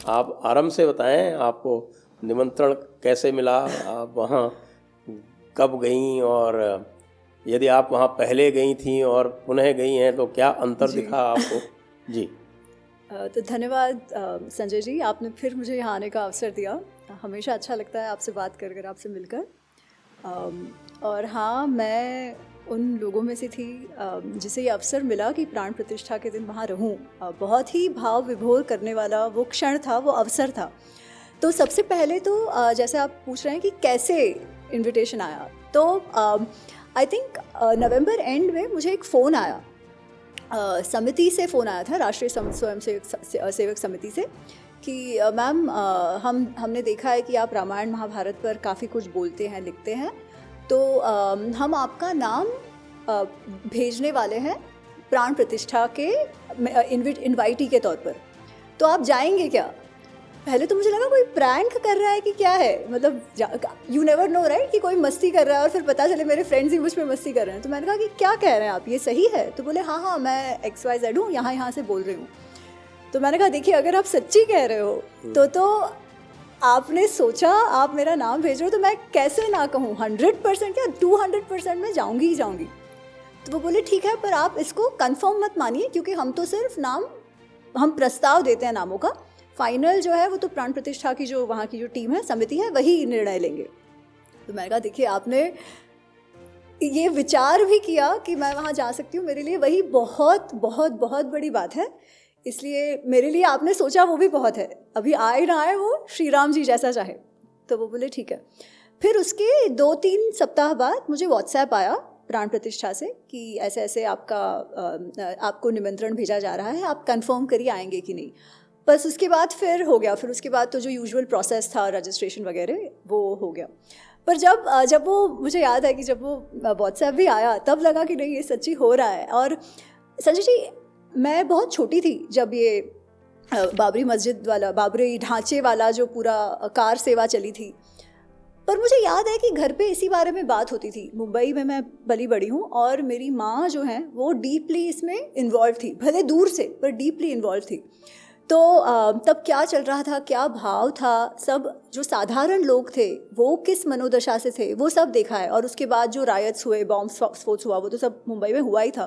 आप आराम से बताएं, आपको निमंत्रण कैसे मिला, आप वहाँ कब गईं, और यदि आप वहाँ पहले गई थीं और पुनः गई हैं तो क्या अंतर दिखा आपको? जी। तो धन्यवाद संजय जी, आपने फिर मुझे यहाँ आने का अवसर दिया। हमेशा अच्छा लगता है आपसे बात कर आपसे मिलकर। और हाँ, मैं उन लोगों में से थी जिसे ये अवसर मिला कि प्राण प्रतिष्ठा के दिन वहाँ रहूँ। बहुत ही भाव विभोर करने वाला वो क्षण था, वो अवसर था। तो सबसे पहले तो जैसे आप पूछ रहे हैं कि कैसे इनविटेशन आया, तो आई थिंक नवंबर एंड में मुझे एक फ़ोन आया, समिति से फ़ोन आया था, राष्ट्रीय स्वयं सेवक समिति से, कि मैम हमने देखा है कि आप रामायण महाभारत पर काफ़ी कुछ बोलते हैं, लिखते हैं, तो हम आपका नाम भेजने वाले हैं प्राण प्रतिष्ठा के इनवाइटी के तौर पर, तो आप जाएंगे क्या? पहले तो मुझे लगा कोई प्रैंक कर रहा है कि क्या है, मतलब यू नेवर नो राइट, कि कोई मस्ती कर रहा है और फिर पता चले मेरे फ्रेंड्स ही मुझ पर मस्ती कर रहे हैं। तो मैंने कहा कि क्या कह रहे हैं आप, ये सही है? तो बोले हाँ मैं XYZ हूँ, यहाँ से बोल रही हूँ। तो मैंने कहा देखिए, अगर आप सच्ची कह रहे हो तो आपने सोचा, आप मेरा नाम भेज रहे हो, तो मैं कैसे ना कहूँ, 100% या 200% मैं जाऊँगी ही जाऊँगी। तो वो बोले ठीक है, पर आप इसको कंफर्म मत मानिए, क्योंकि हम तो सिर्फ नाम, हम प्रस्ताव देते हैं नामों का, फाइनल जो है वो तो प्राण प्रतिष्ठा की जो वहाँ की जो टीम है, समिति है, वही निर्णय लेंगे। तो मैंने कहा देखिए, आपने ये विचार भी किया कि मैं वहाँ जा सकती हूँ, मेरे लिए वही बहुत बहुत बहुत बड़ी बात है, इसलिए मेरे लिए आपने सोचा वो भी बहुत है, अभी आए ना आए वो श्री राम जी जैसा चाहे। तो वो बोले ठीक है। फिर उसके 2-3 सप्ताह बाद मुझे व्हाट्सएप आया प्राण प्रतिष्ठा से कि ऐसे ऐसे आपको निमंत्रण भेजा जा रहा है, आप कंफर्म करिए आएंगे कि नहीं। बस उसके बाद फिर हो गया, फिर उसके बाद तो जो यूजुअल प्रोसेस था, रजिस्ट्रेशन वगैरह, वो हो गया। पर जब वो, मुझे याद है कि जब वो व्हाट्सएप भी आया, तब लगा कि नहीं, ये सच्ची हो रहा है। और संजय जी, मैं बहुत छोटी थी जब ये बाबरी मस्जिद वाला, बाबरी ढांचे वाला जो पूरा कार सेवा चली थी, पर मुझे याद है कि घर पे इसी बारे में बात होती थी। मुंबई में मैं पली बड़ी हूँ और मेरी माँ जो है वो डीपली इसमें इन्वॉल्व थी, भले दूर से पर डीपली इन्वॉल्व थी। तो तब क्या चल रहा था, क्या भाव था, सब जो साधारण लोग थे वो किस मनोदशा से थे, वो सब देखा है। और उसके बाद जो रायट्स हुए, बॉम्ब स्फोट हुआ, वो तो सब मुंबई में हुआ ही था।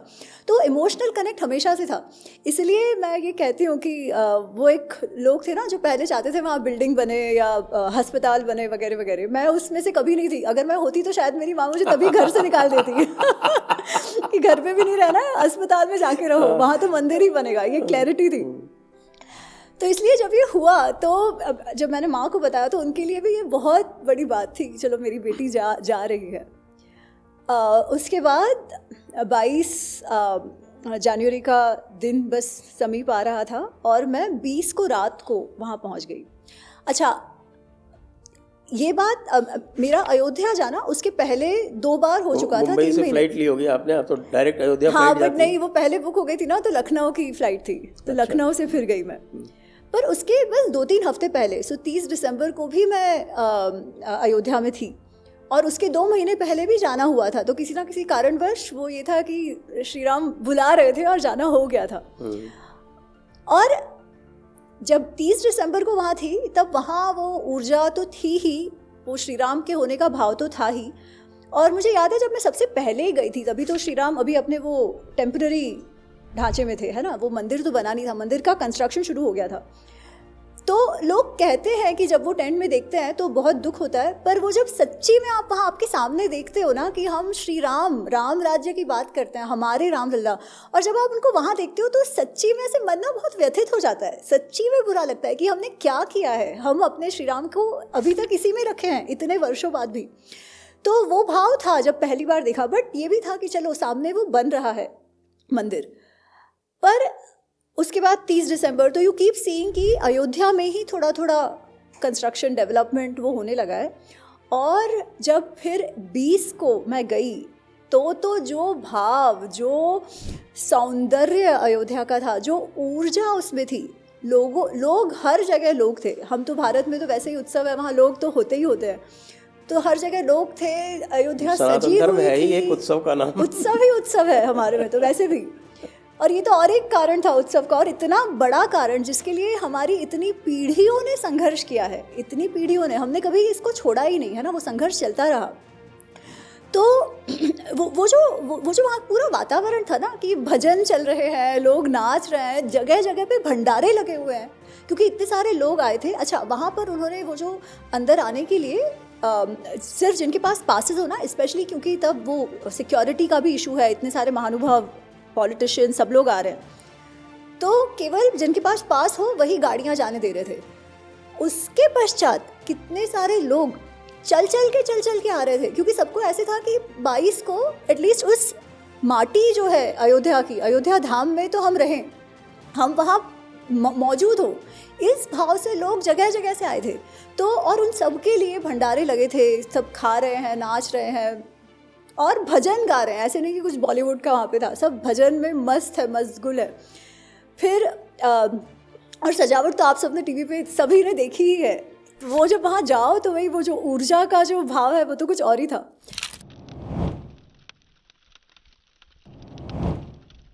तो इमोशनल कनेक्ट हमेशा से था। इसलिए मैं ये कहती हूँ कि वो एक लोग थे ना जो पहले चाहते थे वहाँ बिल्डिंग बने या अस्पताल बने वगैरह वगैरह। मैं उसमें से कभी नहीं थी। अगर मैं होती तो शायद मेरी माँ मुझे तभी घर से निकाल देती कि घर पे भी नहीं रहना है, अस्पताल में जाके रहो, वहाँ तो मंदिर ही बनेगा। ये क्लैरिटी थी। तो इसलिए जब ये हुआ, तो जब मैंने माँ को बताया तो उनके लिए भी ये बहुत बड़ी बात थी कि चलो मेरी बेटी जा रही है। उसके बाद 22 जनवरी का दिन बस समीप आ रहा था और मैं 20 को रात को वहाँ पहुँच गई। अच्छा, ये बात मेरा अयोध्या जाना उसके पहले 2 बार हो चुका था। मुंबई से फ्लाइट ली होगी आपने, आप तो डायरेक्ट अयोध्या हाँ, फ्लाइट बट नहीं, वो पहले बुक हो गई थी ना, तो लखनऊ की फ़्लाइट थी, तो लखनऊ से फिर गई मैं। पर उसके बस 2-3 हफ्ते पहले, सो 30 दिसंबर को भी मैं अयोध्या में थी और उसके 2 महीने पहले भी जाना हुआ था। तो किसी ना किसी कारणवश वो ये था कि श्री राम बुला रहे थे और जाना हो गया था। और जब 30 दिसंबर को वहाँ थी, तब वहाँ वो ऊर्जा तो थी ही, वो श्री राम के होने का भाव तो था ही। और मुझे याद है जब मैं सबसे पहले ही गई थी, तभी तो श्री राम अभी अपने वो टेम्पररी ढांचे में थे, है ना, वो मंदिर तो बना नहीं था, मंदिर का कंस्ट्रक्शन शुरू हो गया था। तो लोग कहते हैं कि जब वो टेंट में देखते हैं तो बहुत दुख होता है, पर वो जब सच्ची में आप वहाँ आपके सामने देखते हो ना कि हम श्री राम राज्य की बात करते हैं, हमारे रामलला, और जब आप उनको वहाँ देखते हो तो सच्ची में ऐसे मन ना बहुत व्यथित हो जाता है, सच्ची में बुरा लगता है कि हमने क्या किया है, हम अपने श्री राम को अभी तक इसी में रखे हैं इतने वर्षों बाद भी। तो वो भाव था जब पहली बार देखा। बट ये भी था कि चलो सामने वो बन रहा है मंदिर। पर उसके बाद 30 दिसंबर तो यू कीप सीइंग कि अयोध्या में ही थोड़ा थोड़ा कंस्ट्रक्शन डेवलपमेंट वो होने लगा है। और जब फिर 20 को मैं गई तो जो भाव, जो सौंदर्य अयोध्या का था, जो ऊर्जा उसमें थी, लोग हर जगह लोग थे। हम तो भारत में तो वैसे ही उत्सव है, वहाँ लोग तो होते ही होते हैं, तो हर जगह लोग थे। अयोध्या सजी हुई थी। एक उत्सव का नाम, उत्सव ही उत्सव है हमारे में तो वैसे भी। और ये तो और एक कारण था उत्सव का, और इतना बड़ा कारण जिसके लिए हमारी इतनी पीढ़ियों ने संघर्ष किया है, इतनी पीढ़ियों ने, हमने कभी इसको छोड़ा ही नहीं है ना, वो संघर्ष चलता रहा। तो वो जो वहाँ पूरा वातावरण था ना कि भजन चल रहे हैं, लोग नाच रहे हैं, जगह जगह पे भंडारे लगे हुए हैं क्योंकि इतने सारे लोग आए थे। अच्छा, वहाँ पर उन्होंने वो जो अंदर आने के लिए सिर्फ जिनके पास पासेस हो ना, स्पेशली क्योंकि तब वो सिक्योरिटी का भी इशू है, इतने सारे महानुभाव पॉलिटिशियन सब लोग आ रहे हैं, तो केवल जिनके पास पास हो वही गाड़ियाँ जाने दे रहे थे। उसके पश्चात कितने सारे लोग चल चल के आ रहे थे क्योंकि सबको ऐसे था कि 22 को एटलीस्ट उस माटी जो है अयोध्या की, अयोध्या धाम में तो हम रहें, हम वहाँ मौजूद हो, इस भाव से लोग जगह जगह से आए थे। तो और उन सब के लिए भंडारे लगे थे, सब खा रहे हैं, नाच रहे हैं और भजन गा रहे हैं। ऐसे नहीं कि कुछ बॉलीवुड का वहाँ पे था, सब भजन में मस्त है, मशगुल है। फिर और सजावट तो आप सबने टीवी पे सभी ने देखी ही है। वो जब वहाँ जाओ तो वही वो जो ऊर्जा का जो भाव है वो तो कुछ और ही था।